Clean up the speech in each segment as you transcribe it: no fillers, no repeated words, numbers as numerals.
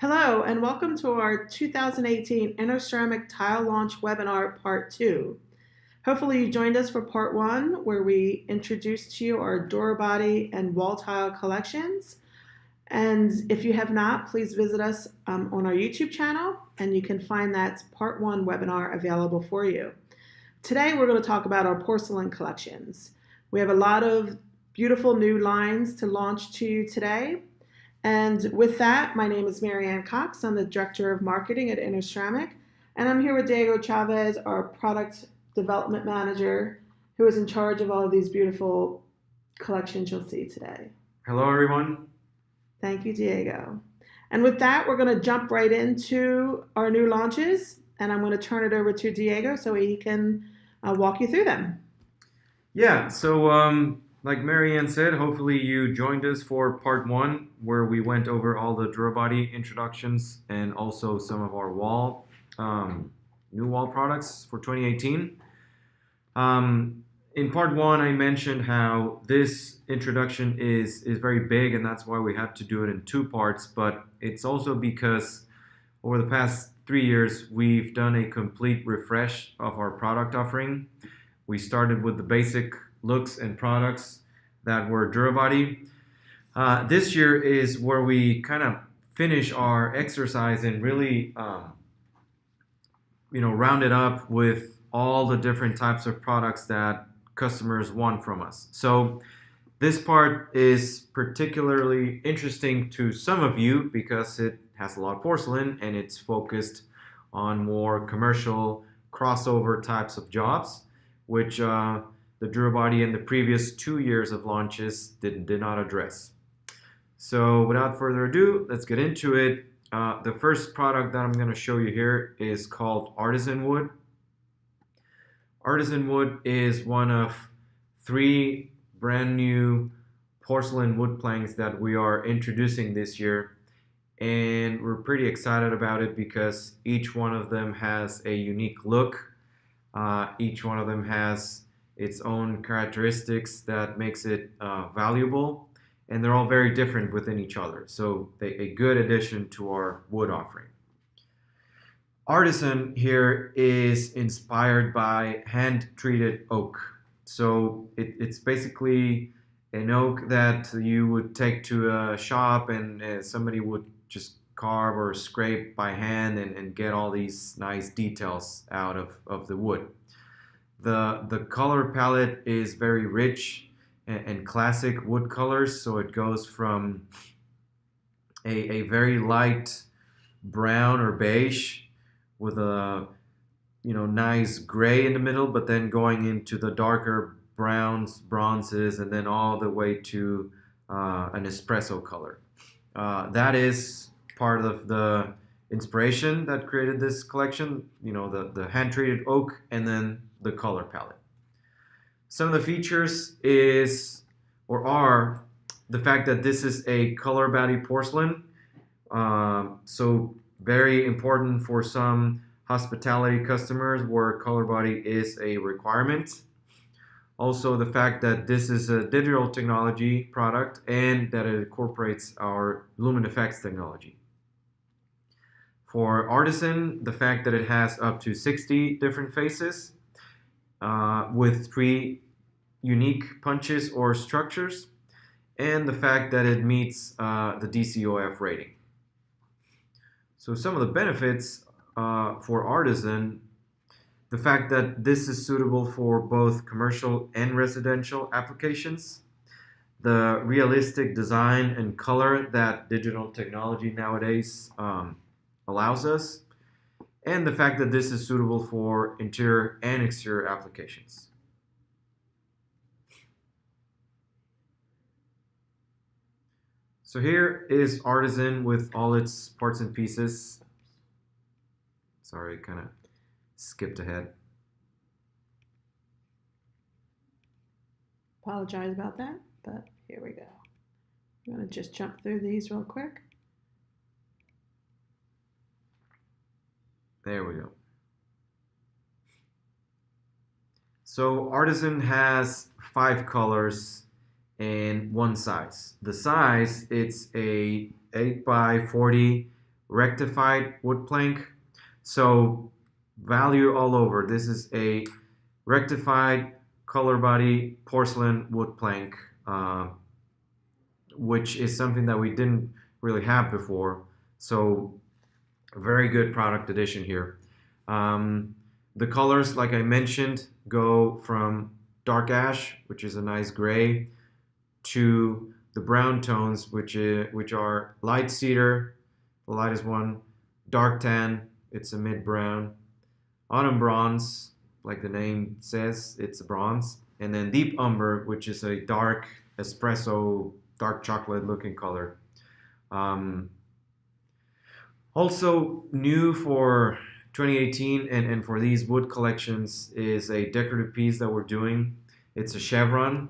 Hello, and welcome to our 2018 Interceramic Tile Launch Webinar Part 2. Hopefully you joined us for Part 1, where we introduced to you our door body and wall tile collections. And if you have not, please visit us on our YouTube channel, and you can find that Part 1 webinar available for you. Today we're going to talk about our porcelain collections. We have a lot of beautiful new lines to launch to you today. And with that, my name is Marianne Cox. I'm the Director of Marketing at Interceramic, and I'm here with Diego Chavez, our Product Development Manager, who is in charge of all of these beautiful collections you'll see today. Hello, everyone. Thank you, Diego. And with that, we're going to jump right into our new launches, and I'm going to turn it over to Diego so he can walk you through them. Yeah, so like Marianne said, hopefully you joined us for part 1, where we went over all the door body introductions and also some of our new wall products for 2018. In part 1, I mentioned how this introduction is very big, and that's why we had to do it in 2 parts, but it's also because over the past 3 years, we've done a complete refresh of our product offering. We started with the basic looks and products that were durabody. This year is where we kind of finish our exercise and really round it up with all the different types of products that customers want from us. So this part is particularly interesting to some of you because it has a lot of porcelain and it's focused on more commercial crossover types of jobs, which the durabody in the previous 2 years of launches did not address. So without further ado, let's get into it. The first product that I'm going to show you here is called Artisan Wood. Artisan Wood is one of 3 brand new porcelain wood planks that we are introducing this year. And we're pretty excited about it because each one of them has a unique look. Each one of them has its own characteristics that makes it valuable, and they're all very different within each other. So a good addition to our wood offering. Artisan here is inspired by hand-treated oak. So it's basically an oak that you would take to a shop and somebody would just carve or scrape by hand and get all these nice details out of the wood. The color palette is very rich and classic wood colors, so it goes from a very light brown or beige with a nice gray in the middle, but then going into the darker browns, bronzes, and then all the way to an espresso color. That is part of the inspiration that created this collection, the hand-treated oak and then the color palette. Some of the features are the fact that this is a color body porcelain, so very important for some hospitality customers where color body is a requirement. Also the fact that this is a digital technology product and that it incorporates our Lumen Effects technology. For Artisan, the fact that it has up to 60 different faces with 3 unique punches or structures, and the fact that it meets the DCOF rating. So some of the benefits for Artisan, the fact that this is suitable for both commercial and residential applications, the realistic design and color that digital technology nowadays allows us, and the fact that this is suitable for interior and exterior applications. So here is Artisan with all its parts and pieces. Sorry, kind of skipped ahead. Apologize about that, but here we go. I'm going to just jump through these real quick. There we go. So Artisan has 5 colors and 1 size. The size, it's a 8 by 40 rectified wood plank. So value all over. This is a rectified color body porcelain wood plank, which is something that we didn't really have before. So a very good product addition here. The colors, like I mentioned, go from dark ash, which is a nice gray, to the brown tones, which are light cedar, the lightest one, dark tan, it's a mid brown, autumn bronze, like the name says, it's a bronze, and then deep umber, which is a dark espresso, dark chocolate looking color. Also new for 2018 and for these wood collections is a decorative piece that we're doing. It's a chevron.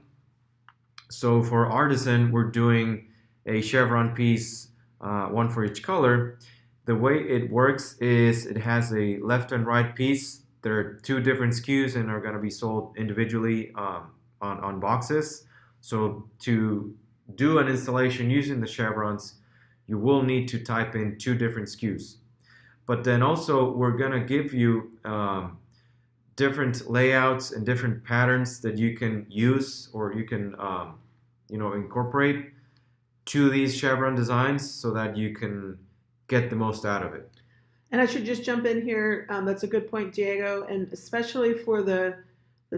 So for Artisan, we're doing a chevron piece, one for each color. The way it works is it has a left and right piece. There are two different SKUs and are going to be sold individually on boxes. So to do an installation using the chevrons, you will need to type in two different SKUs. But then also we're going to give you different layouts and different patterns that you can use or you can incorporate to these chevron designs so that you can get the most out of it. And I should just jump in here. That's a good point, Diego, and especially for the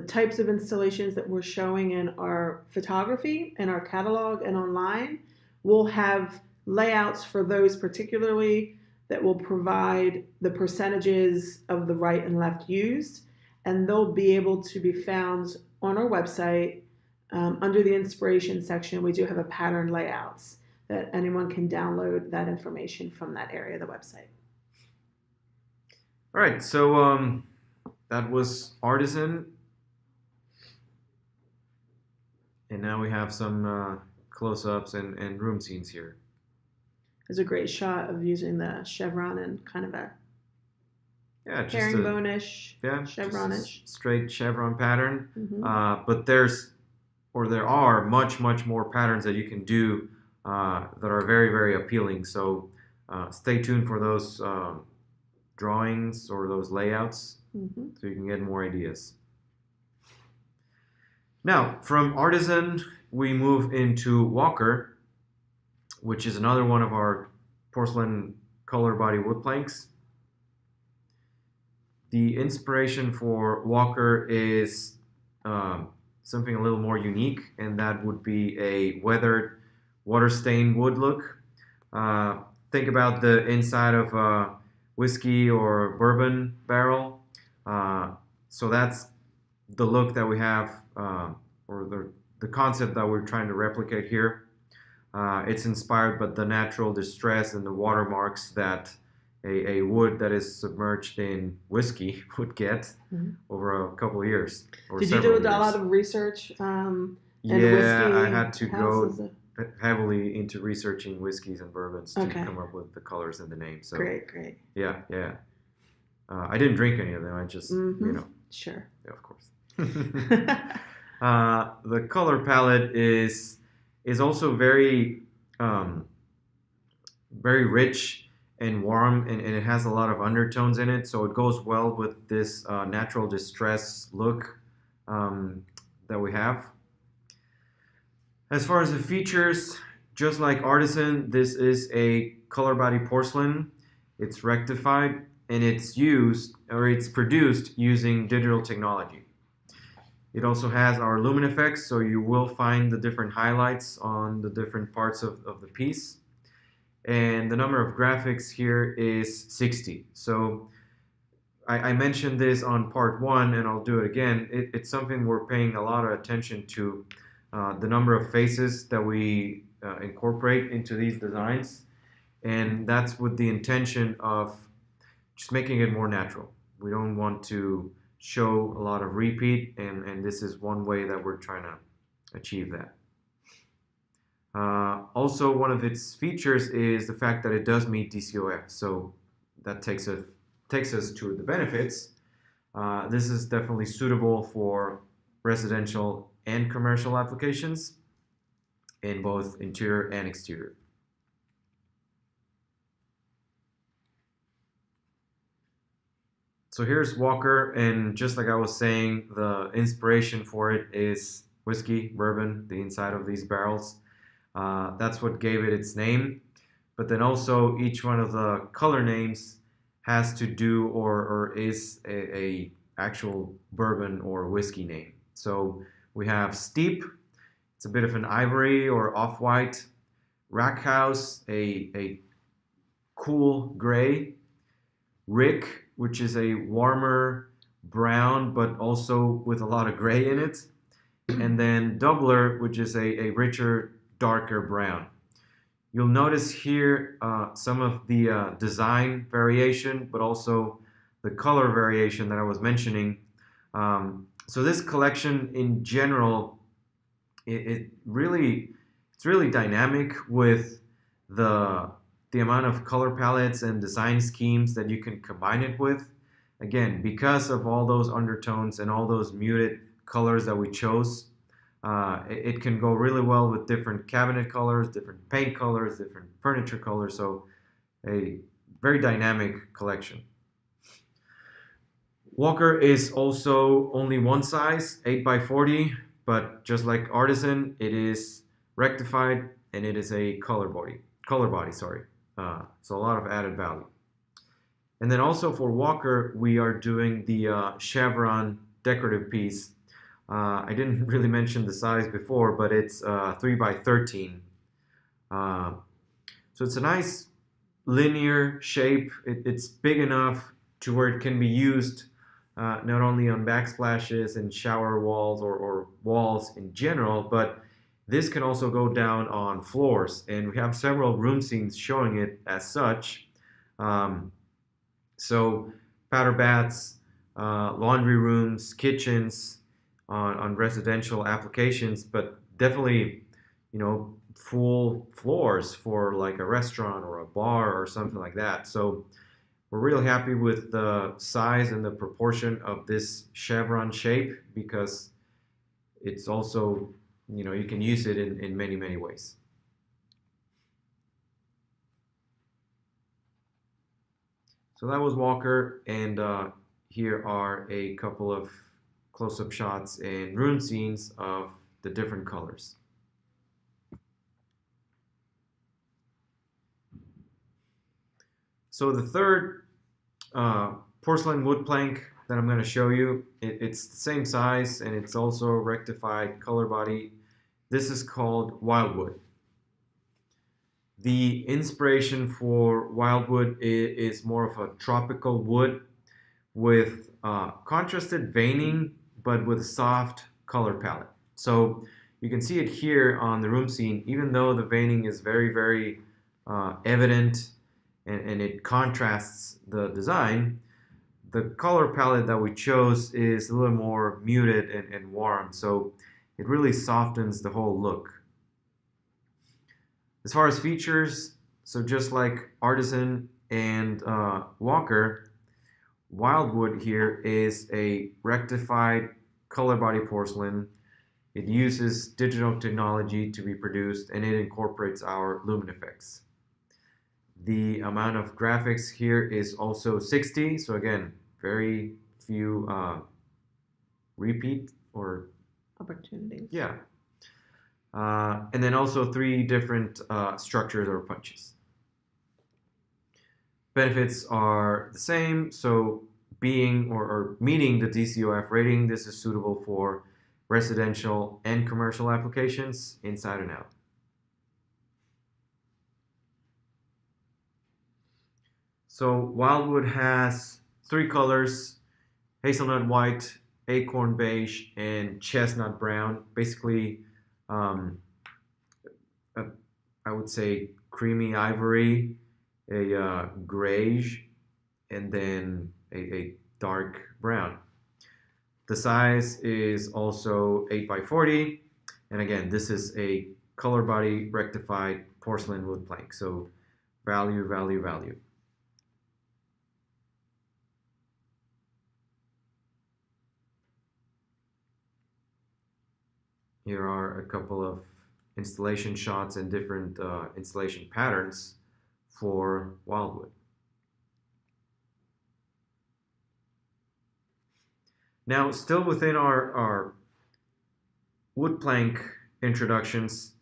types of installations that we're showing in our photography and our catalog and online, we'll have layouts for those particularly that will provide the percentages of the right and left used, and they'll be able to be found on our website. Under the inspiration section, we do have a pattern layouts that anyone can download that information from that area of the website. All right, so that was Artisan. And now we have some close-ups and room scenes here. There's a great shot of using the chevron and kind of a herringbone-ish, chevron-ish. Straight chevron pattern. Mm-hmm. But there are much more patterns that you can do that are very, very appealing. So stay tuned for those drawings or those layouts so you can get more ideas. Now, from Artisan, we move into Walker, which is another one of our porcelain color body wood planks. The inspiration for Walker is something a little more unique, and that would be a weathered, water-stained wood look. Think about the inside of a whiskey or bourbon barrel. So that's the look that we have, or the concept that we're trying to replicate here. It's inspired by the natural distress and the watermarks that a wood that is submerged in whiskey would get over a couple of years. Did you do a lot of research? Yeah, I had to go heavily into researching whiskeys and bourbons to come up with the colors and the names. So, great. Yeah. I didn't drink any of them. I just, Sure. Yeah, of course. The color palette is also very, very rich and warm, and it has a lot of undertones in it, so it goes well with this natural distress look that we have. As far as the features, just like Artisan, this is a color body porcelain. It's rectified, and it's produced using digital technology. It also has our lumen effects, so you will find the different highlights on the different parts of the piece. And the number of graphics here is 60. So I mentioned this on part 1, and I'll do it again. It's something we're paying a lot of attention to, the number of faces that we incorporate into these designs. And that's with the intention of just making it more natural. We don't want to show a lot of repeat, and this is one way that we're trying to achieve that. Also, one of its features is the fact that it does meet DCOF, so that takes us to the benefits. This is definitely suitable for residential and commercial applications in both interior and exterior. So here's Walker, and just like I was saying, the inspiration for it is whiskey, bourbon, the inside of these barrels. That's what gave it its name. But then also each one of the color names has to do or is a actual bourbon or whiskey name. So we have Steep, it's a bit of an ivory or off-white. Rack House, a cool gray. Rick, which is a warmer brown, but also with a lot of gray in it. And then Doubler, which is a richer, darker brown. You'll notice here some of the design variation, but also the color variation that I was mentioning. So this collection in general, it's really dynamic with the amount of color palettes and design schemes that you can combine it with. Again, because of all those undertones and all those muted colors that we chose, it can go really well with different cabinet colors, different paint colors, different furniture colors. So a very dynamic collection. Walker is also only one size, 8x40, but just like Artisan, it is rectified and it is a color body, sorry. So a lot of added value. And then also for Walker, we are doing the chevron decorative piece. I didn't really mention the size before, but it's 3x13. So it's a nice linear shape. It's big enough to where it can be used not only on backsplashes and shower walls or walls in general, but this can also go down on floors, and we have several room scenes showing it as such. So powder baths, laundry rooms, kitchens on residential applications, but definitely, full floors for like a restaurant or a bar or something like that. So we're really happy with the size and the proportion of this chevron shape because it's also, you can use it in many, many ways. So that was Walker, and here are a couple of close-up shots and room scenes of the different colors. So the third porcelain wood plank that I'm going to show you, it's the same size and it's also rectified color body. This is called Wildwood. The inspiration for Wildwood is more of a tropical wood with contrasted veining, but with a soft color palette. So you can see it here on the room scene, even though the veining is very, very evident and it contrasts the design, the color palette that we chose is a little more muted and warm. So it really softens the whole look. As far as features, so just like Artisan and Walker, Wildwood here is a rectified color body porcelain. It uses digital technology to be produced and it incorporates our lumen effects. The amount of graphics here is also 60, so again, very few repeat or opportunities. Yeah. And then also 3 different structures or punches. Benefits are the same, so being or meeting the DCOF rating, this is suitable for residential and commercial applications inside and out. So Wildwood has 3 colors: hazelnut white, acorn beige, and chestnut brown. Basically, I would say creamy ivory, a grayish, and then a dark brown. The size is also 8x40, and again, this is a color body rectified porcelain wood plank. So value, value, value. Here are a couple of installation shots and different installation patterns for Wildwood. Now, still within our wood plank introductions,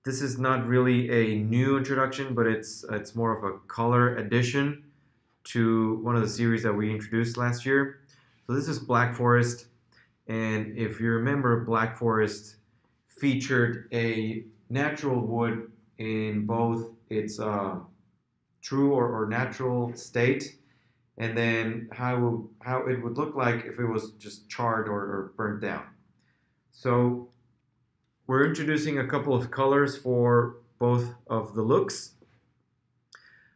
this is not really a new introduction, but it's more of a color addition to one of the series that we introduced last year. So this is Black Forest, and if you remember, Black Forest featured a natural wood in both its true or natural state, and then how it would look like if it was just charred or burnt down. So we're introducing a couple of colors for both of the looks,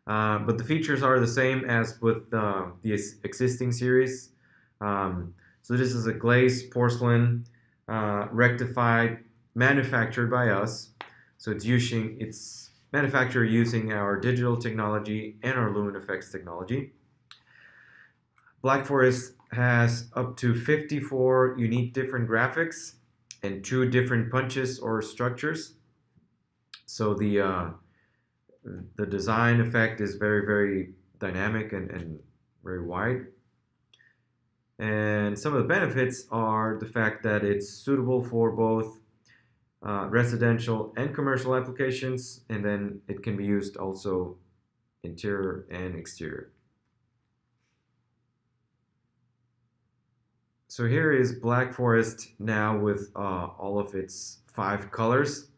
but the features are the same as with the existing series. So this is a glazed porcelain, rectified, manufactured by us. So it's manufactured using our digital technology and our Lumen Effects technology. Black Forest has up to 54 unique different graphics and 2 different punches or structures. So the design effect is very, very dynamic and very wide. And some of the benefits are the fact that it's suitable for both residential and commercial applications, and then it can be used also interior and exterior. So here is Black Forest now with all of its 5 colors.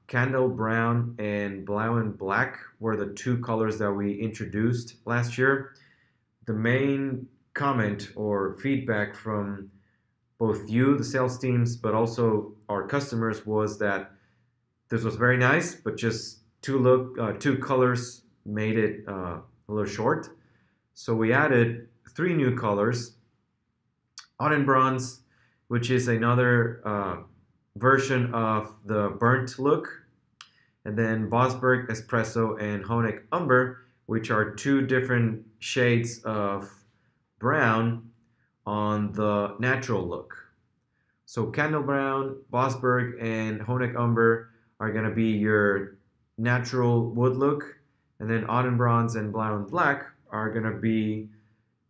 Candle brown and Blau and black were the 2 colors that we introduced last year. The main comment or feedback from both you, the sales teams, but also our customers was that this was very nice, but just 2 colors made it a little short. So we added 3 new colors. Autumn Bronze, which is another version of the burnt look, and then Bosberg Espresso and Honig Umber, which are 2 different shades of brown on the natural look. So Candle Brown, Bosberg, and Honig Umber are going to be your natural wood look, and then Autumn Bronze and Blau and Black are going to be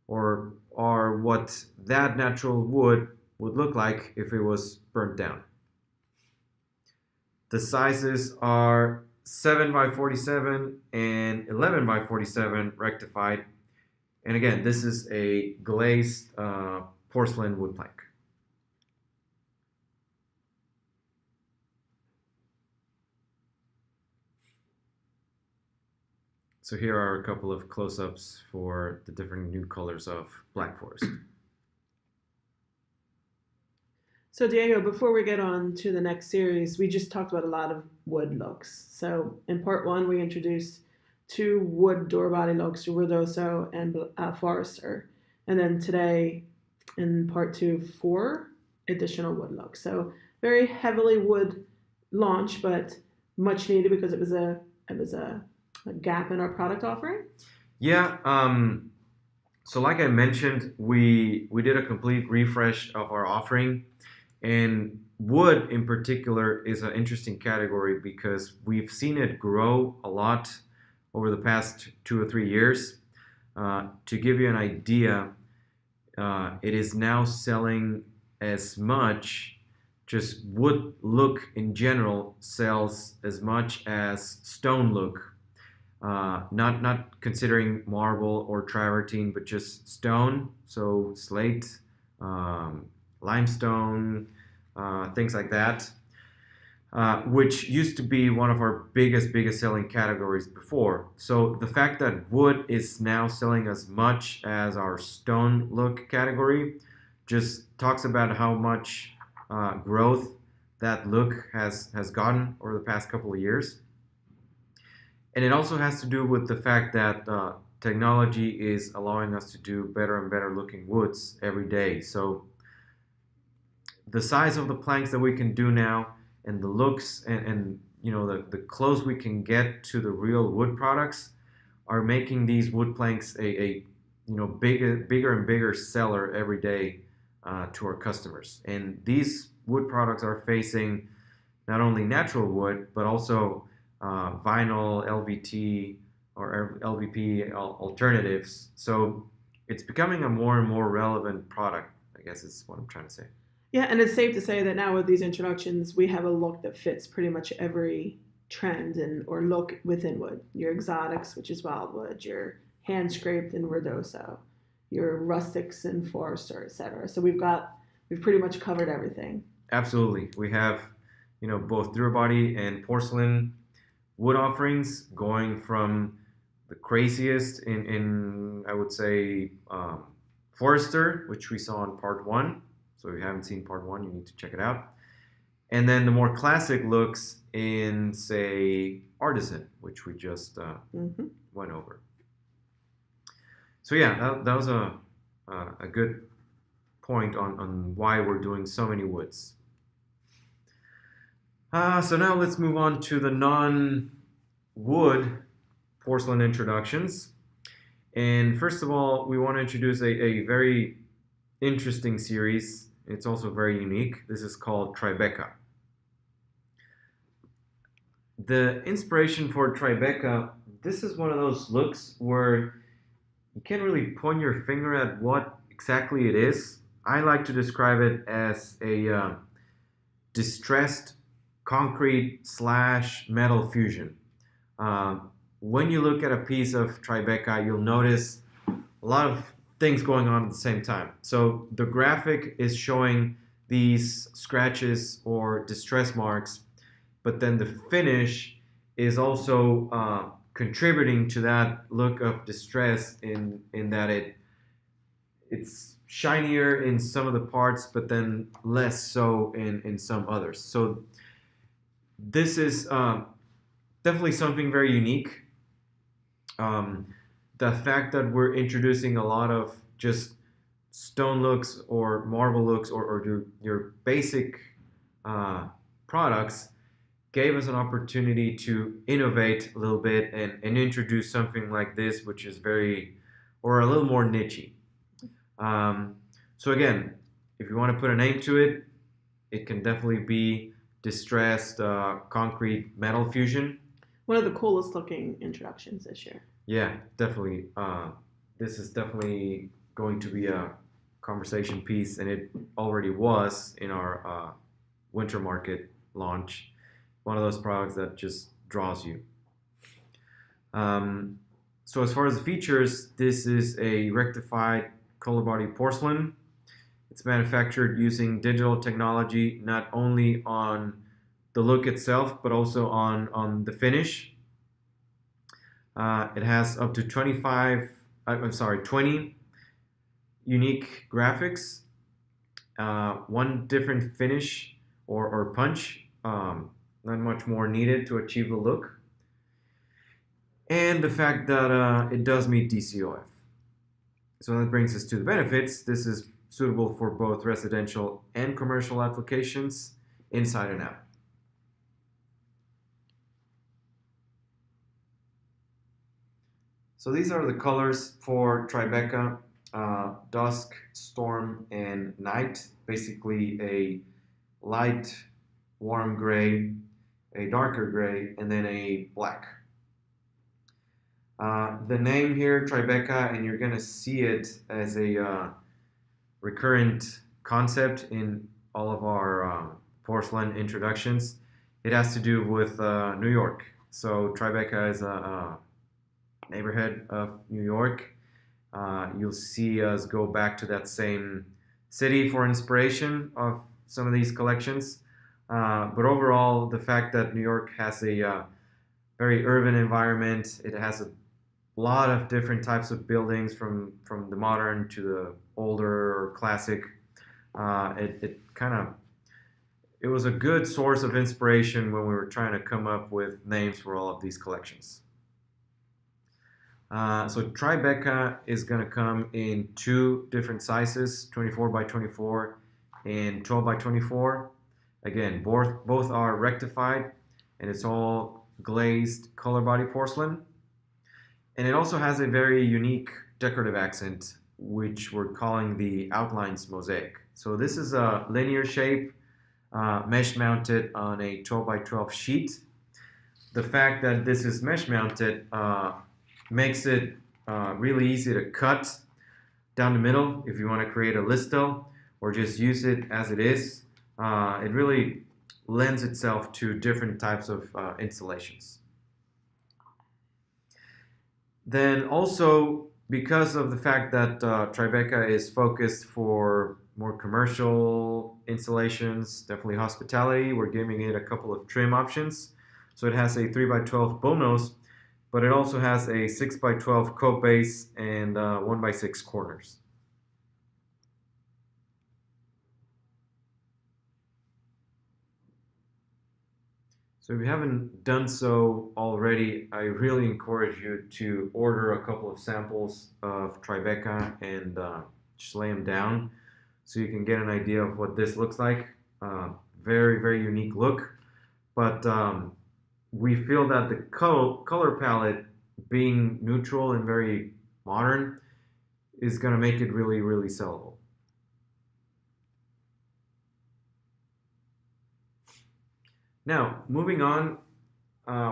or are what that natural wood would look like if it was burnt down. The sizes are 7 by 47 and 11 by 47 rectified. And again, this is a glazed porcelain wood plank. So here are a couple of close-ups for the different new colors of Black Forest. So Diego, before we get on to the next series, we just talked about a lot of wood looks. So in part 1, we introduced 2 wood door body looks, Ruidoso and Forester. And then today, in part 2, 4 additional wood looks. So very heavily wood launch, but much needed because it was a gap in our product offering. Yeah. So like I mentioned, we did a complete refresh of our offering. And wood in particular is an interesting category because we've seen it grow a lot over the past 2 or 3 years. To give you an idea, it is now selling as much, just wood look in general sells as much as stone look. Not considering marble or travertine, but just stone, so slate, limestone, things like that, which used to be one of our biggest selling categories before. So the fact that wood is now selling as much as our stone look category just talks about how much growth that look has gotten over the past couple of years. And it also has to do with the fact that technology is allowing us to do better and better looking woods every day. So the size of the planks that we can do now and the looks and you know the close we can get to the real wood products are making these wood planks a bigger and bigger seller every day to our customers. And these wood products are facing not only natural wood but also vinyl, LVT, or LVP alternatives. So it's becoming a more and more relevant product, guess is what I'm trying to say. Yeah, and it's safe to say that now with these introductions, we have a look that fits pretty much every trend and or look within wood. Your exotics, which is wildwood, your hand scraped in Verdoso, your rustics in Forester, etc. So we've pretty much covered everything. Absolutely. We have, both Durabody and porcelain wood offerings going from the craziest in I would say, Forester, which we saw in part one. So if you haven't seen part one, you need to check it out. And then the more classic looks in, say, Artisan, which we just went over. So yeah, that was a good point on why we're doing so many woods. So now let's move on to the non-wood porcelain introductions. And first of all, we want to introduce a very interesting series. It's also very unique. This is called Tribeca. The inspiration for Tribeca, this is one of those looks where you can't really point your finger at what exactly it is. I like to describe it as a distressed concrete / metal fusion. When you look at a piece of Tribeca, you'll notice a lot of things going on at the same time. So the graphic is showing these scratches or distress marks, but then the finish is also contributing to that look of distress in that it's shinier in some of the parts, but then less so in some others. So this is definitely something very unique. The fact that we're introducing a lot of just stone looks or marble looks or your basic products gave us an opportunity to innovate a little bit and introduce something like this, which is a little more niche-y. So again, if you want to put a name to it, it can definitely be distressed concrete metal fusion. One of the coolest looking introductions this year. Yeah, definitely. This is definitely going to be a conversation piece, and it already was in our winter market launch. One of those products that just draws you. So as far as the features, this is a rectified color body porcelain. It's manufactured using digital technology, not only on the look itself, but also on the finish. It has up to 20 unique graphics, one different finish or punch, not much more needed to achieve the look. And the fact that it does meet DCOF. So that brings us to the benefits. This is suitable for both residential and commercial applications, inside and out. So these are the colors for Tribeca, dusk, storm, and night. Basically a light, warm gray, a darker gray, and then a black. The name here, Tribeca, and you're going to see it as a recurrent concept in all of our porcelain introductions. It has to do with New York. So Tribeca is a neighborhood of New York. You'll see us go back to that same city for inspiration of some of these collections. But overall, the fact that New York has a very urban environment, it has a lot of different types of buildings from the modern to the older or classic. It was a good source of inspiration when we were trying to come up with names for all of these collections. So Tribeca is going to come in two different sizes, 24 by 24 and 12 by 24. Again, both are rectified, and it's all glazed color body porcelain. And it also has a very unique decorative accent, which we're calling the outlines mosaic. So this is a linear shape, mesh mounted on a 12 by 12 sheet. The fact that this is mesh mounted makes it really easy to cut down the middle if you want to create a listo, or just use it as it is. It really lends itself to different types of installations. Then also, because of the fact that Tribeca is focused for more commercial installations, definitely hospitality, we're giving it a couple of trim options. So it has a 3x12 bull nose, but it also has a 6x12 cope base and 1x6 corners. So if you haven't done so already, I really encourage you to order a couple of samples of Tribeca and just lay them down so you can get an idea of what this looks like. Very, very unique look, but we feel that the color palette, being neutral and very modern, is going to make it really, really sellable. Now, moving on,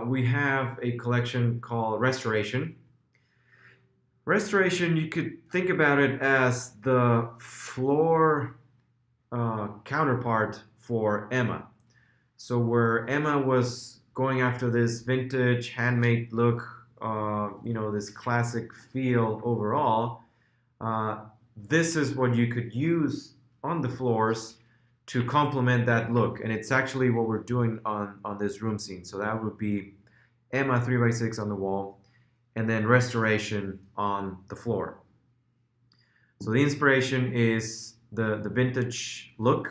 we have a collection called Restoration. Restoration, you could think about it as the floor counterpart for Emma. So where Emma was going after this vintage handmade look, this classic feel overall, this is what you could use on the floors to complement that look. And it's actually what we're doing on this room scene. So that would be Emma 3x6 on the wall, and then Restoration on the floor. So the inspiration is the vintage look,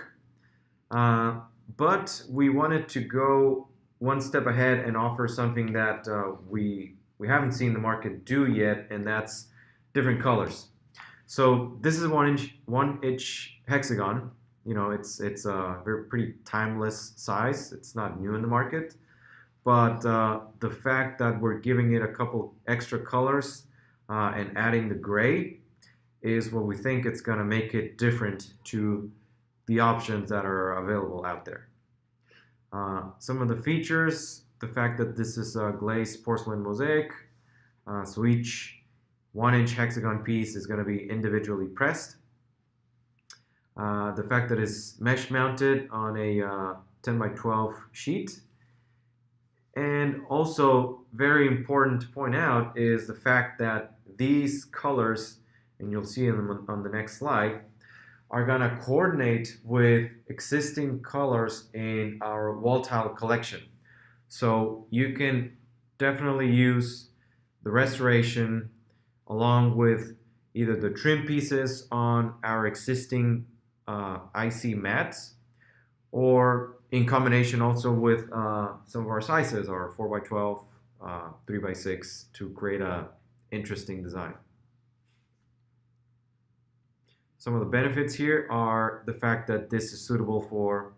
but we wanted to go one step ahead and offer something that we haven't seen the market do yet, and that's different colors. So this is a 1-inch hexagon. It's a very pretty timeless size. It's not new in the market, but the fact that we're giving it a couple extra colors and adding the gray is what we think it's going to make it different to the options that are available out there. Some of the features, the fact that this is a glazed porcelain mosaic, so each 1-inch hexagon piece is going to be individually pressed. The fact that it's mesh mounted on a 10x12 sheet. And also very important to point out is the fact that these colors, and you'll see them on the next slide, are going to coordinate with existing colors in our wall tile collection. So you can definitely use the Restoration along with either the trim pieces on our existing IC mats, or in combination also with some of our sizes, our 4x12, 3x6, to create an interesting design. Some of the benefits here are the fact that this is suitable for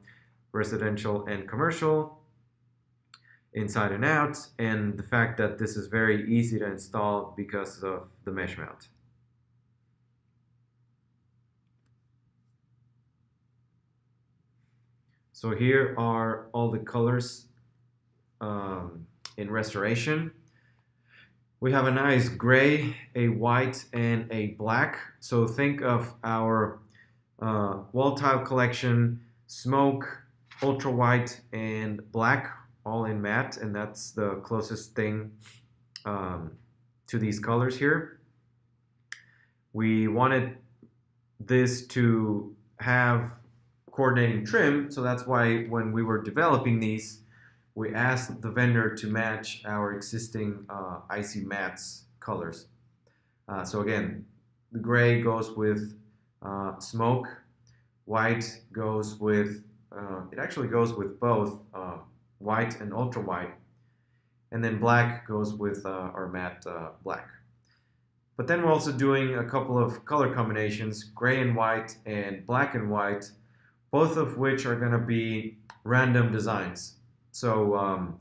residential and commercial, inside and out, and the fact that this is very easy to install because of the mesh mount. So here are all the colors in Restoration. We have a nice gray, a white, and a black. So think of our wall tile collection: smoke, ultra white, and black, all in matte, and that's the closest thing to these colors here. We wanted this to have coordinating trim, so that's why when we were developing these, we asked the vendor to match our existing IC mats colors. So again, the gray goes with smoke, white goes with, it actually goes with both white and ultra white, and then black goes with our matte black. But then we're also doing a couple of color combinations, gray and white and black and white, both of which are going to be random designs. So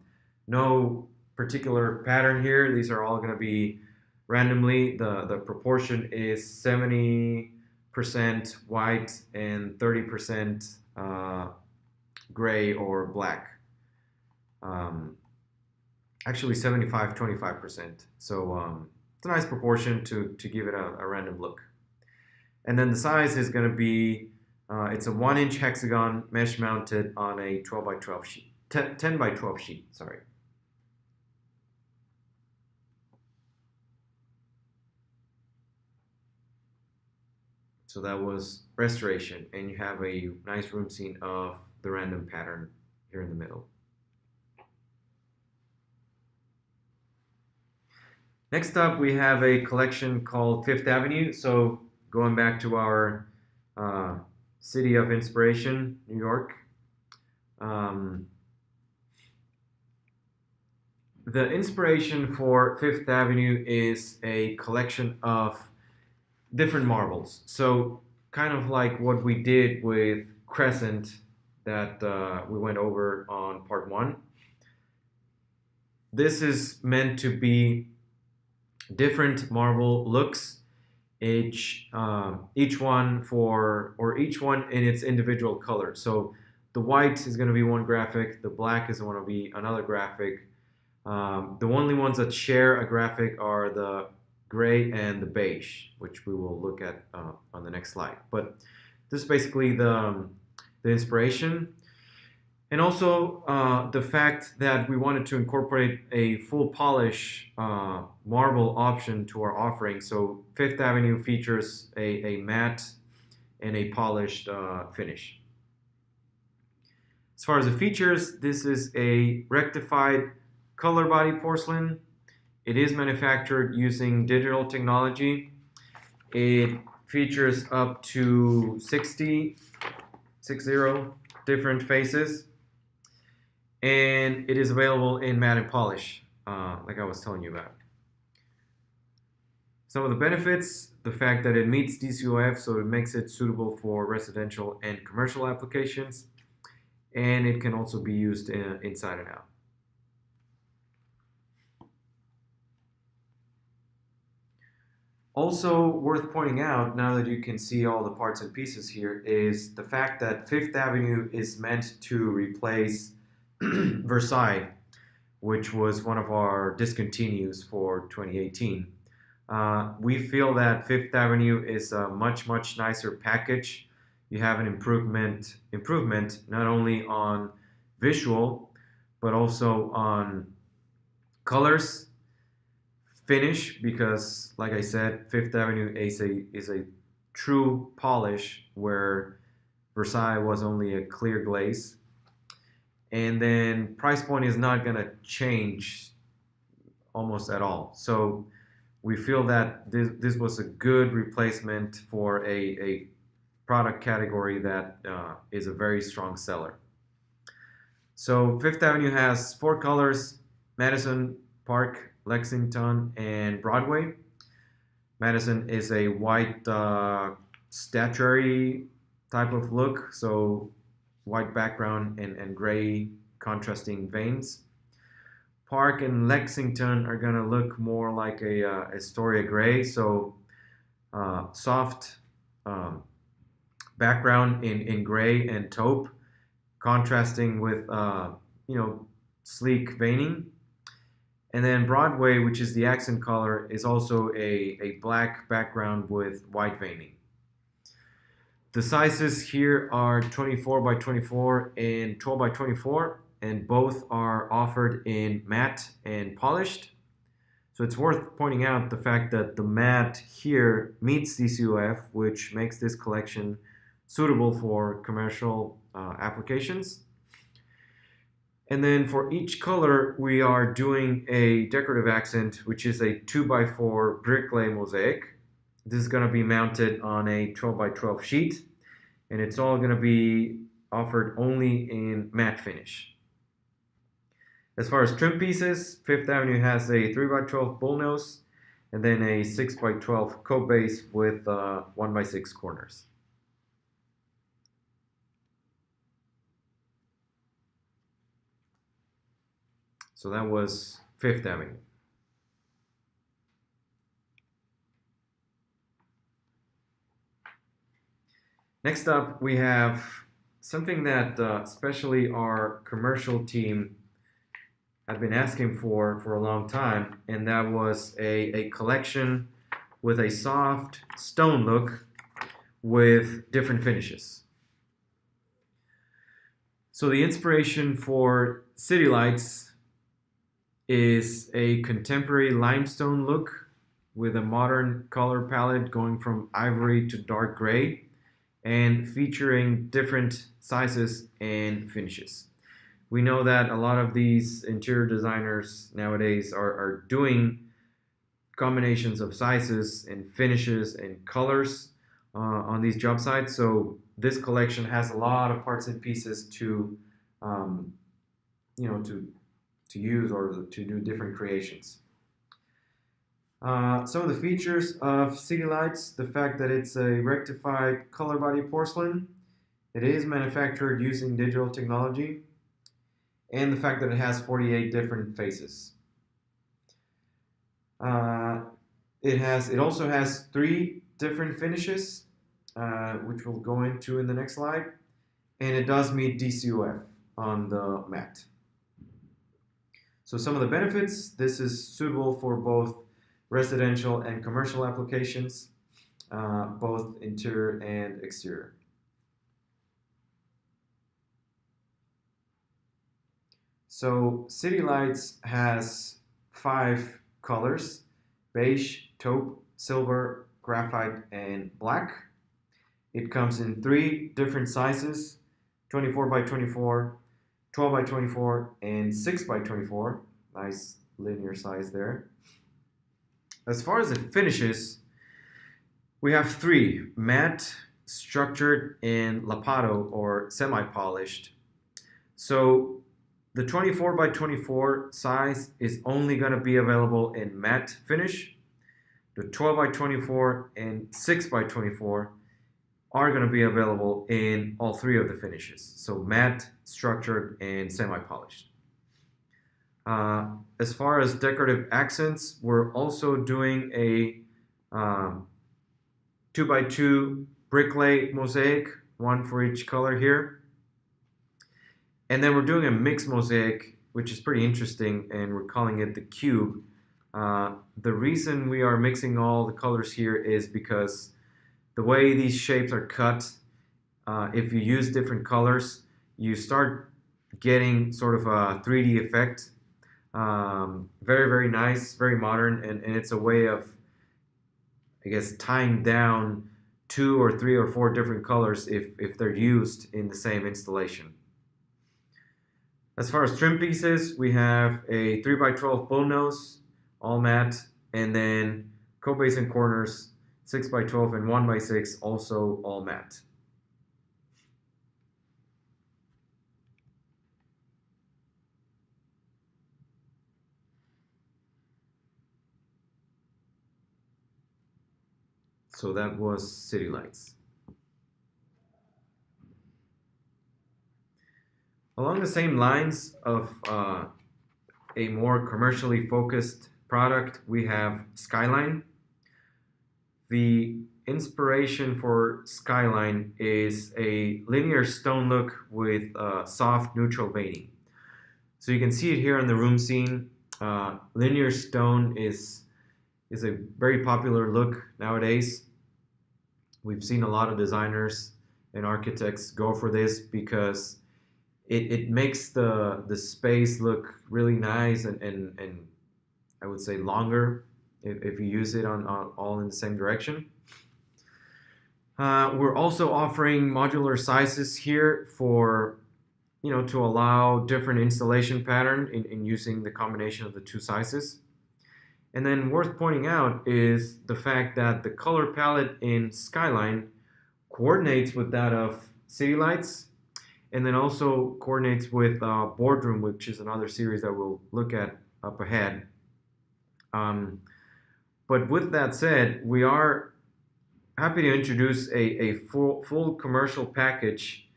no particular pattern here. These are all going to be randomly. The proportion is 70% white and 30% gray or black. Actually 75-25%. So it's a nice proportion to give it a random look. And then the size is going to be It's a 1-inch hexagon mesh mounted on a 12 by 12 sheet, 10 by 12 sheet, sorry. So that was restoration, and you have a nice room scene of the random pattern here in the middle. Next up, we have a collection called Fifth Avenue. So going back to our city of inspiration, New York. The inspiration for Fifth Avenue is a collection of different marbles. So kind of like what we did with Crescent that we went over on part 1. This is meant to be different marble looks, each one in its individual color. So the white is going to be one graphic, the black is going to be another graphic. The only ones that share a graphic are the gray and the beige, which we will look at on the next slide. But this is basically the inspiration. And also the fact that we wanted to incorporate a full polish marble option to our offering. So Fifth Avenue features a matte and a polished finish. As far as the features, this is a rectified color body porcelain. It is manufactured using digital technology. It features up to 60 different faces. And it is available in matte and polish, like I was telling you about. Some of the benefits, the fact that it meets DCOF, so it makes it suitable for residential and commercial applications. And it can also be used inside and out. Also worth pointing out, now that you can see all the parts and pieces here, is the fact that Fifth Avenue is meant to replace Versailles, which was one of our discontinues for 2018. We feel that Fifth Avenue is a much nicer package. You have an improvement not only on visual, but also on colors, finish, because like I said, Fifth Avenue is a true polish, where Versailles was only a clear glaze. And then price point is not going to change almost at all. So we feel that this was a good replacement for a product category that is a very strong seller. So Fifth Avenue has 4 colors: Madison, Park, Lexington, and Broadway. Madison is a white statuary type of look, so white background and gray contrasting veins. Park and Lexington are gonna look more like a Astoria gray, so soft background in gray and taupe, contrasting with sleek veining. And then Broadway, which is the accent color, is also a black background with white veining. The sizes here are 24 by 24 and 12 by 24, and both are offered in matte and polished. So it's worth pointing out the fact that the matte here meets DCOF, which makes this collection suitable for commercial applications. And then for each color, we are doing a decorative accent, which is a 2x4 brick-lay mosaic. This is going to be mounted on a 12 by 12 sheet, and it's all going to be offered only in matte finish. As far as trim pieces, Fifth Avenue has a 3 by 12 bullnose, and then a 6 by 12 coat base with 1 by 6 corners. So that was Fifth Avenue. Next up, we have something that especially our commercial team had been asking for a long time, and that was a collection with a soft stone look with different finishes. So the inspiration for city lights is a contemporary limestone look with a modern color palette going from ivory to dark gray and featuring different sizes and finishes. We know that a lot of these interior designers nowadays are doing combinations of sizes and finishes and colors on these job sites. So this collection has a lot of parts and pieces to, you know, to use or to do different creations. Some of the features of City Lights: the fact that it's a rectified color body porcelain, it is manufactured using digital technology, and the fact that it has 48 different faces. It also has 3 different finishes, which we'll go into in the next slide, and it does meet DCOF on the mat. So some of the benefits: this is suitable for both residential and commercial applications, both interior and exterior. So City Lights has 5 colors: beige, taupe, silver, graphite, and black. It comes in 3 different sizes: 24 by 24, 12 by 24, and 6 by 24. Nice linear size there. As far as the finishes, we have 3: matte, structured, and lapado or semi-polished. So the 24 by 24 size is only going to be available in matte finish. The 12 by 24 and 6 by 24 are going to be available in all 3 of the finishes. So matte, structured, and semi-polished. As far as decorative accents, we're also doing a 2 by 2 bricklay mosaic, 1 for each color here. And then we're doing a mixed mosaic, which is pretty interesting, and we're calling it the cube. The reason we are mixing all the colors here is because the way these shapes are cut, if you use different colors, you start getting sort of a 3D effect. Very, very nice, very modern, and it's a way of, I guess, tying down 2 or 3 or 4 different colors if they're used in the same installation. As far as trim pieces, we have a 3 by 12 bullnose, all matte, and then co-base and corners, 6 by 12 and 1 by 6, also all matte. So that was City Lights. Along the same lines of a more commercially focused product, we have Skyline. The inspiration for Skyline is a linear stone look with soft neutral veining. So you can see it here in the room scene. Linear stone is a very popular look nowadays. We've seen a lot of designers and architects go for this because it makes the space look really nice and I would say longer if you use it on all in the same direction. We're also offering modular sizes here for, to allow different installation pattern in using the combination of the 2 sizes. And then worth pointing out is the fact that the color palette in Skyline coordinates with that of City Lights, and then also coordinates with Boardroom, which is another series that we'll look at up ahead. But with that said, we are happy to introduce a full commercial package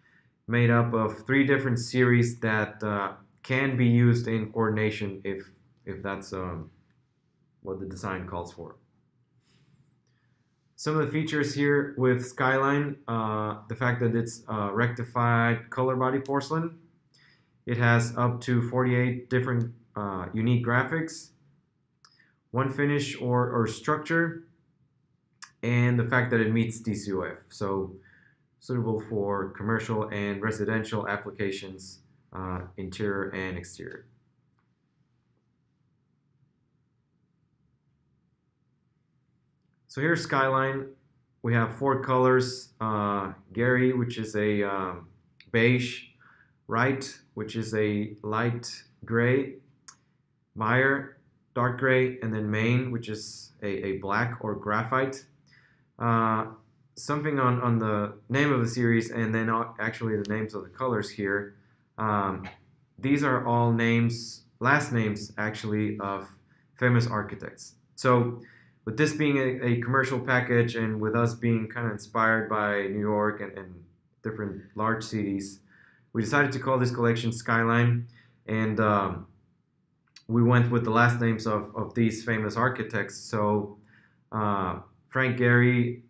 made up of 3 different series that can be used in coordination if that's what the design calls for. Some of the features here with Skyline, the fact that it's rectified color body porcelain. It has up to 48 different unique graphics, 1 finish or structure, and the fact that it meets DCOF. So suitable for commercial and residential applications, interior and exterior. So here's Skyline. We have 4 colors. Gary, which is a beige. Wright, which is a light gray. Meyer, dark gray. And then Maine, which is a black or graphite. Something on the name of the series, and then actually the names of the colors here. These are all names, last names actually, of famous architects. So with this being a commercial package, and with us being kind of inspired by New York and different large cities, we decided to call this collection Skyline, and we went with the last names of these famous architects. So Frank Gehry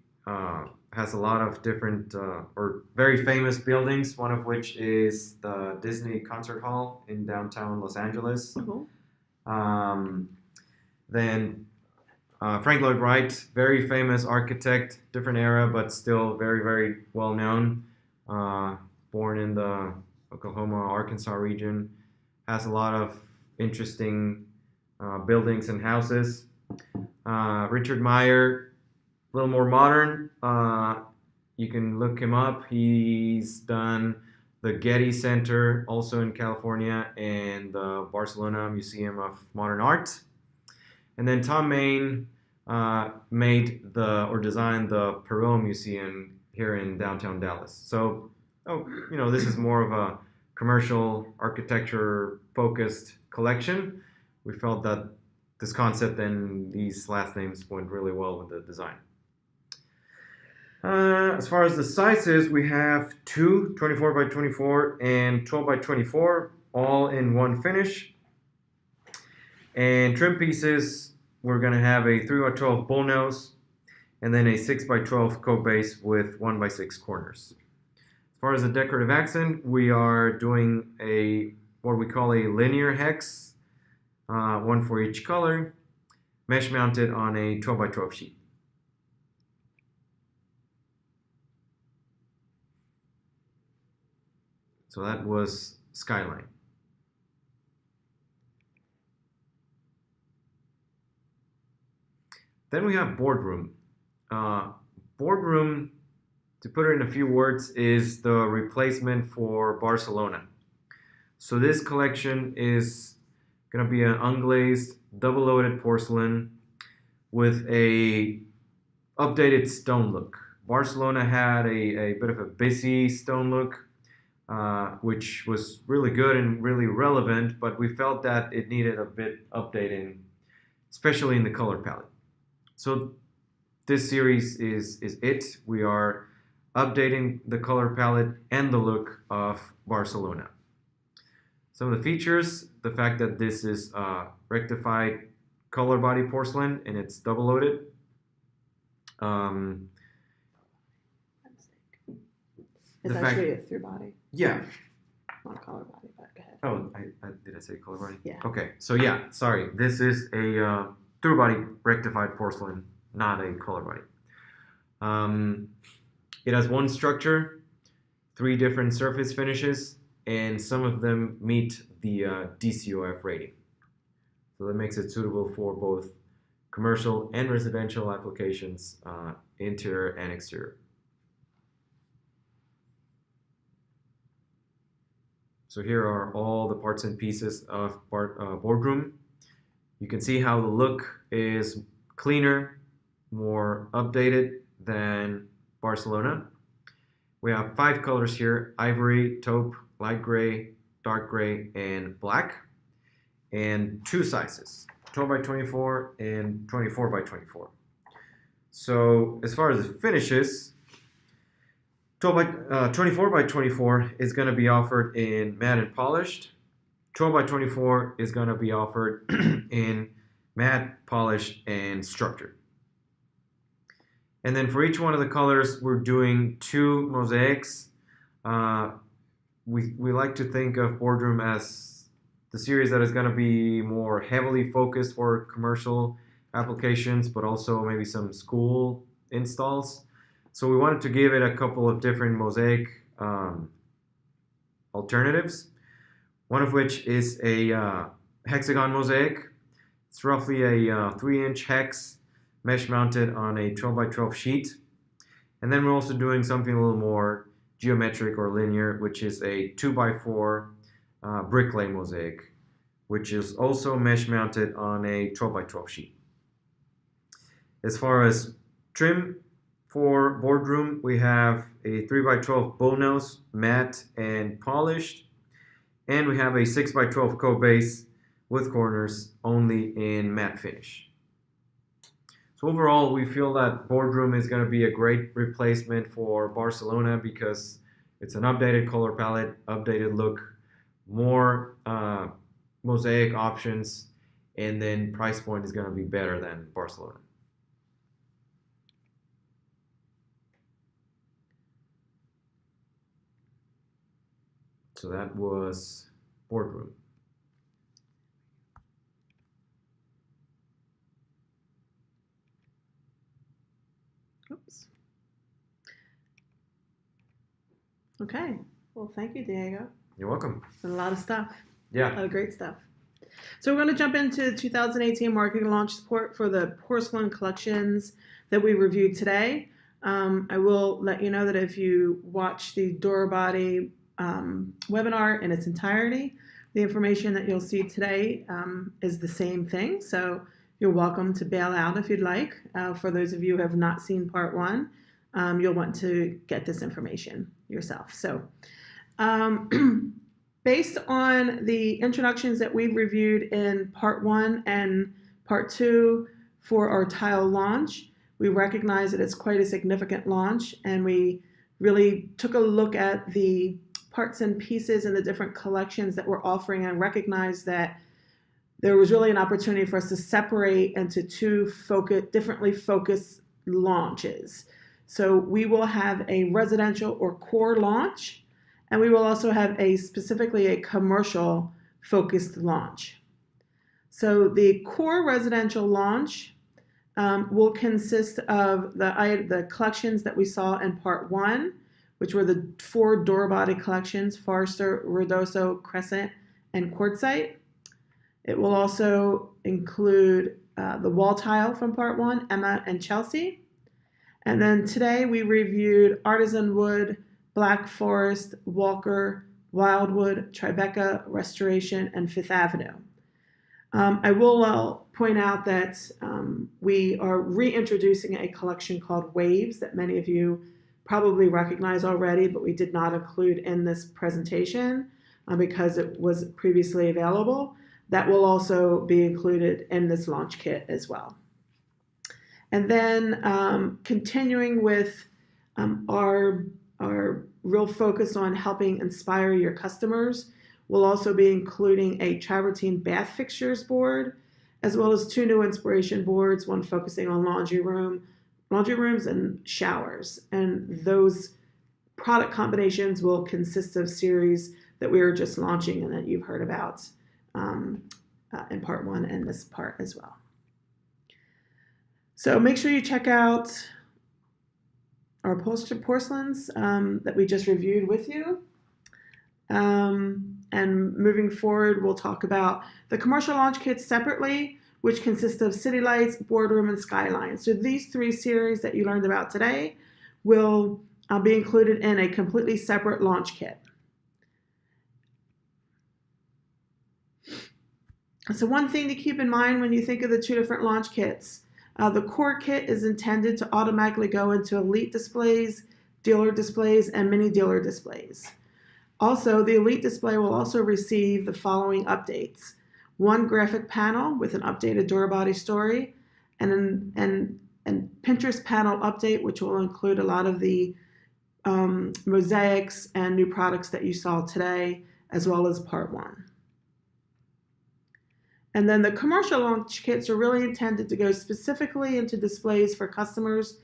has a lot of different or very famous buildings, one of which is the Disney Concert Hall in downtown Los Angeles. Then Frank Lloyd Wright, very famous architect, different era, but still very, very well known. Born in the Oklahoma, Arkansas region, has a lot of interesting buildings and houses. Richard Meyer, a little more modern. You can look him up. He's done the Getty Center, also in California, and the Barcelona Museum of Modern Art. And then Tom Main made designed the Perot Museum here in downtown Dallas. So, this is more of a commercial architecture focused collection. We felt that this concept and these last names went really well with the design. As far as the sizes, we have 2 24 by 24 and 12 by 24, all in one finish. And trim pieces, we're going to have a 3 by 12 bullnose, and then a 6 by 12 coat base with 1 by 6 corners. As far as the decorative accent, we are doing what we call a linear hex, one for each color, mesh mounted on a 12 by 12 sheet. So that was Skyline. Then we have Boardroom. Boardroom, to put it in a few words, is the replacement for Barcelona. So this collection is going to be an unglazed, double-loaded porcelain with a updated stone look. Barcelona had a bit of a busy stone look, which was really good and really relevant, but we felt that it needed a bit updating, especially in the color palette. So this series is it. We are updating the color palette and the look of Barcelona. Some of the features, the fact that this is rectified color body porcelain and it's double loaded. It's actually a through body. Yeah. Not color body, but go ahead. Oh, did I say color body? Yeah. Okay, so yeah, sorry. This is a through body rectified porcelain, not a color body. It has one structure, 3 different surface finishes, and some of them meet the DCOF rating. So that makes it suitable for both commercial and residential applications, interior and exterior. So here are all the parts and pieces of Boardroom. You can see how the look is cleaner, more updated than Barcelona. We have 5 colors here: ivory, taupe, light gray, dark gray, and black. And 2 sizes, 12 by 24 and 24 by 24. So as far as the finishes, 24 by 24 is going to be offered in matte and polished. 12 by 24 is going to be offered in matte, polished, and structured. And then for each one of the colors, we're doing 2 mosaics. We like to think of Boardroom as the series that is going to be more heavily focused for commercial applications, but also maybe some school installs. So we wanted to give it a couple of different mosaic alternatives, one of which is a hexagon mosaic. It's roughly a 3-inch hex mesh mounted on a 12 by 12 sheet. And then we're also doing something a little more geometric or linear, which is a 2 by 4 bricklay mosaic, which is also mesh mounted on a 12 by 12 sheet. As far as trim for Boardroom, we have a 3 by 12 bullnose, matte and polished, and we have a 6 by 12 coat base with corners only in matte finish. So overall, we feel that Boardroom is going to be a great replacement for Barcelona because it's an updated color palette, updated look, more mosaic options, and then price point is going to be better than Barcelona. So that was Boardroom. Oops. Okay. Well, thank you, Diego. You're welcome. A lot of stuff. Yeah. A lot of great stuff. So we're going to jump into 2018 marketing launch support for the porcelain collections that we reviewed today. I will let you know that if you watch the Dorabody webinar in its entirety, the information that you'll see today is the same thing. So you're welcome to bail out if you'd like. For those of you who have not seen part one, you'll want to get this information yourself. So based on the introductions that we've reviewed in part one and part two for our tile launch, we recognize that it's quite a significant launch, and we really took a look at the parts and pieces and the different collections that we're offering and recognized that there was really an opportunity for us to separate into two differently focused launches. So we will have a residential or core launch, and we will also have specifically a commercial focused launch. So the core residential launch will consist of the collections that we saw in part one, which were the 4 Dorabody collections: Forester, Ruidoso, Crescent, and Quartzite. It will also include the wall tile from part one, Emma and Chelsea. And then today we reviewed Artisan Wood, Black Forest, Walker, Wildwood, Tribeca, Restoration, and Fifth Avenue. I will point out that we are reintroducing a collection called Waves that many of you probably recognize already, but we did not include in this presentation because it was previously available. That will also be included in this launch kit as well. And then continuing with our real focus on helping inspire your customers, we'll also be including a travertine bath fixtures board, as well as 2 new inspiration boards, one focusing on laundry rooms and showers. And those product combinations will consist of series that we are just launching and that you've heard about in part one and this part as well. So make sure you check out our porcelains that we just reviewed with you. And moving forward, we'll talk about the commercial launch kits separately, which consist of City Lights, Boardroom, and Skyline. So these 3 series that you learned about today will be included in a completely separate launch kit. So one thing to keep in mind when you think of the 2 different launch kits, the core kit is intended to automatically go into elite displays, dealer displays, and mini dealer displays. Also, the elite display will also receive the following updates: 1 graphic panel with an updated Dorabody story, and Pinterest panel update, which will include a lot of the mosaics and new products that you saw today, as well as part one. And then the commercial launch kits are really intended to go specifically into displays for customers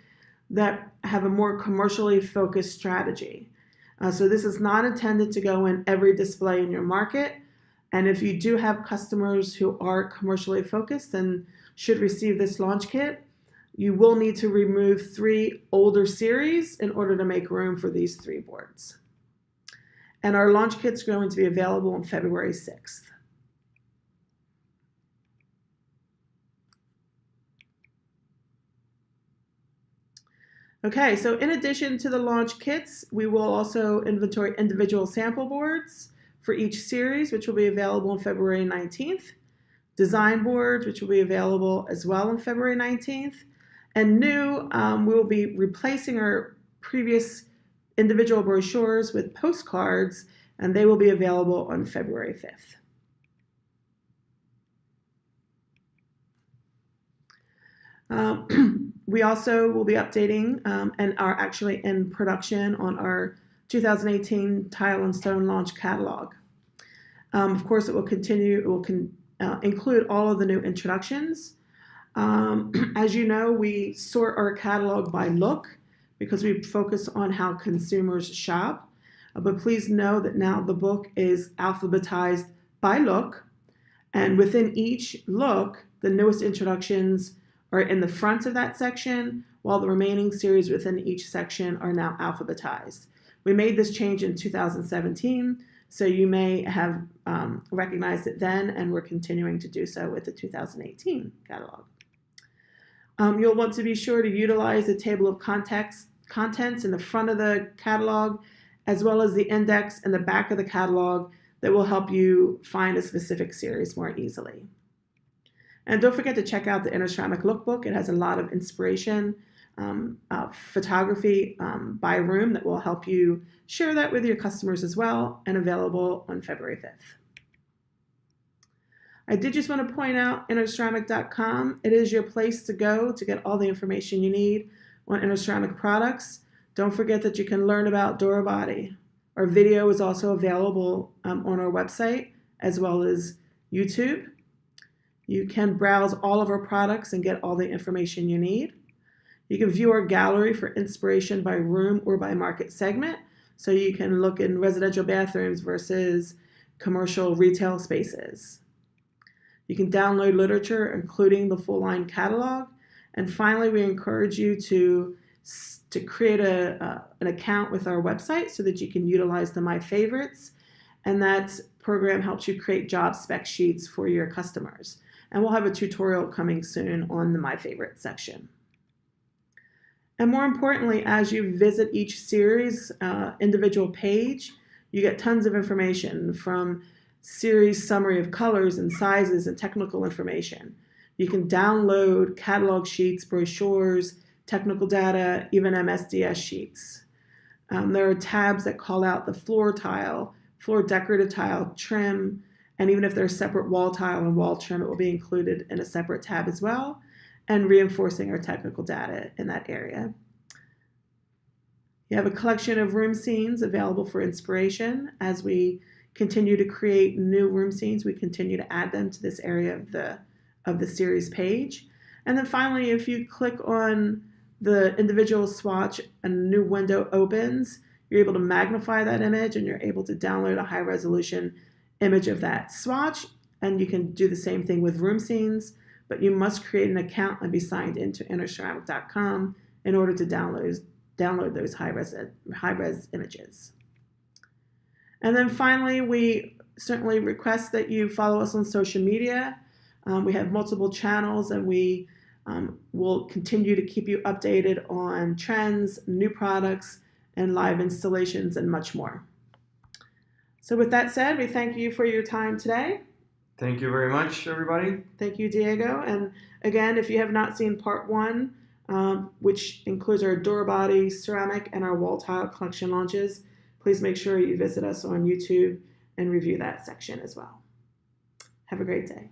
that have a more commercially focused strategy. So this is not intended to go in every display in your market. And if you do have customers who are commercially focused and should receive this launch kit, You will need to remove 3 older series in order to make room for these 3 boards. And our launch kit's going to be available on February 6th. Okay, so in addition to the launch kits, we will also inventory individual sample boards for each series, which will be available on February 19th. Design boards, which will be available as well on February 19th. And new, we will be replacing our previous individual brochures with postcards, and they will be available on February 5th. We also will be updating and are actually in production on our 2018 Tile and Stone launch catalog. Of course, it will continue, it will include all of the new introductions. As you know, we sort our catalog by look because we focus on how consumers shop. But please know that now the book is alphabetized by look, and within each look, the newest introductions are in the front of that section, while the remaining series within each section are now alphabetized. We made this change in 2017, so you may have recognized it then, and we're continuing to do so with the 2018 catalog. You'll want to be sure to utilize the table of contents in the front of the catalog, as well as the index in the back of the catalog that will help you find a specific series more easily. And don't forget to check out the Interceramic Lookbook. It has a lot of inspiration, photography by room that will help you share that with your customers as well, and available on February 5th. I did just want to point out interceramic.com. It is your place to go to get all the information you need on Interceramic products. Don't forget that you can learn about Durabody. Our video is also available on our website as well as YouTube. You can browse all of our products and get all the information you need. You can view our gallery for inspiration by room or by market segment. So you can look in residential bathrooms versus commercial retail spaces. You can download literature, including the full line catalog. And finally, we encourage you to create an account with our website so that you can utilize the My Favorites. And that program helps you create job spec sheets for your customers. And we'll have a tutorial coming soon on the My Favorite section. And more importantly, as you visit each series individual page, you get tons of information from series summary of colors and sizes and technical information. You can download catalog sheets, brochures, technical data, even MSDS sheets. There are tabs that call out the floor tile, floor decorative tile, trim, and even if there's separate wall tile and wall trim, it will be included in a separate tab as well, and reinforcing our technical data in that area. You have a collection of room scenes available for inspiration. As we continue to create new room scenes, we continue to add them to this area of the series page. And then finally, if you click on the individual swatch, a new window opens. You're able to magnify that image, and you're able to download a high resolution image of that swatch. And you can do the same thing with room scenes, but you must create an account and be signed into interceramic.com in order to download those high-res images. And then finally, we certainly request that you follow us on social media. We have multiple channels, and we will continue to keep you updated on trends, new products, and live installations, and much more. So with that said, we thank you for your time today. Thank you very much, everybody. Thank you, Diego. And again, if you have not seen part 1, which includes our Durabody ceramic and our wall tile collection launches, please make sure you visit us on YouTube and review that section as well. Have a great day.